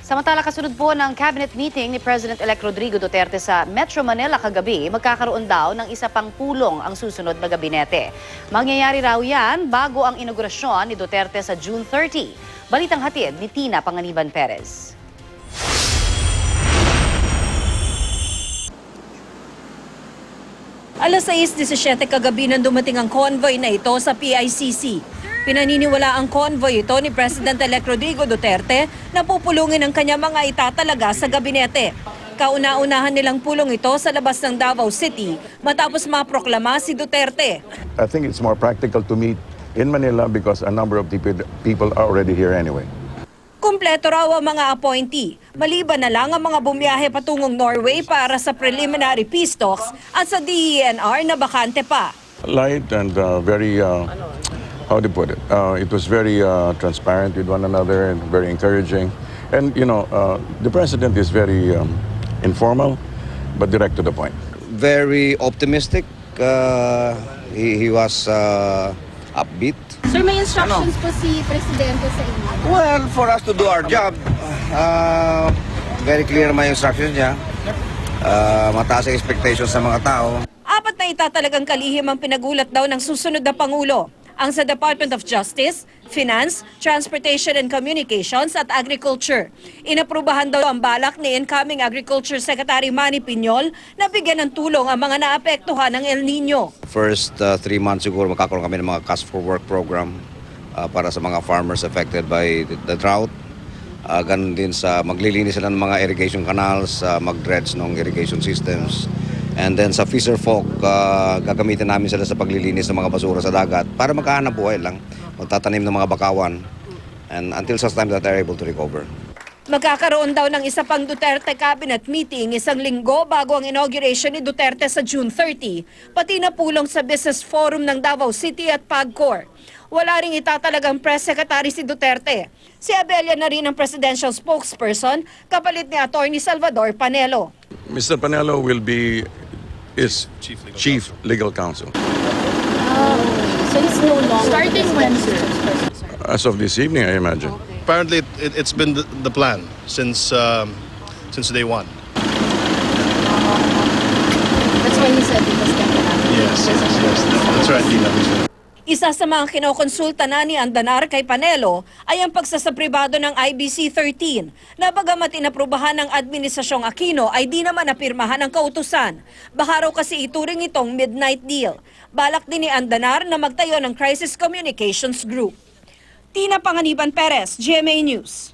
Samantala, kasunod po ng cabinet meeting ni President-elect Rodrigo Duterte sa Metro Manila kagabi, magkakaroon daw ng isa pang pulong ang susunod na gabinete. Mangyayari raw yan bago ang inaugurasyon ni Duterte sa June 30. Balitang hatid ni Tina Panganiban Perez. Alas 6:17 kagabi nang dumating ang convoy na ito sa PICC. Pinaniniwala ang convoy ito ni President-elect Rodrigo Duterte na pupulungin ang kanya mga itatalaga sa gabinete. Kauna-unahan nilang pulong ito sa labas ng Davao City matapos maproklama si Duterte. I think it's more practical to meet in Manila because a number of people are already here anyway. Kumpleto raw ang mga appointee, maliban na lang ang mga bumiyahe patungong Norway para sa preliminary peace talks at sa DENR na bakante pa. Light and very, how do you put it? It was very transparent with one another and very encouraging. And, you know, the president is very informal but direct to the point. Very optimistic. He was upbeat. Sir, may instructions po si Presidente sa inyo? Well, for us to do our job, very clear naman yung instructions niya. Mataas ang expectations sa mga tao. Apat na itatalagang kalihim ang pinagulat daw ng susunod na Pangulo. Ang sa Department of Justice, Finance, Transportation and Communications at Agriculture. Inaprubahan daw ang balak ni incoming Agriculture Secretary Manny Piñol na bigyan ng tulong ang mga naapektuhan ng El Nino. First 3 months siguro magkakaroon kami ng mga Cash for Work program para sa mga farmers affected by the drought. Ganun din sa maglilinis sila ng mga irrigation canals, mag-dredge ng irrigation systems. And then sa fisher folk, gagamitin namin sila sa paglilinis ng mga basura sa dagat para magkahanap buhay lang, magtatanim ng mga bakawan, and until such time that they're able to recover. Magkakaroon daw ng isa pang Duterte cabinet meeting isang linggo bago ang inauguration ni Duterte sa June 30, pati na pulong sa Business Forum ng Davao City at PAGCOR. Wala ring itatalagang press secretary si Duterte. Si Abella na rin ang presidential spokesperson, kapalit ni Attorney Salvador Panelo. Mr. Panelo will be Chief Legal Counsel. So it's no longer... Starting when, sir? As of this evening, I imagine. Apparently, it's been the plan since day one. That's why he said it was gonna happen. Yes, that's right, Tina. Isa sa mga kinokonsulta na ni Andanar kay Panelo ay ang pagsasapribado ng IBC-13 na bagamat inaprubahan ng Administrasyong Aquino ay di naman napirmahan ng kautusan. Baka raw kasi ituring itong midnight deal. Balak din ni Andanar na magtayo ng Crisis Communications Group. Tina Panganiban Perez, GMA News.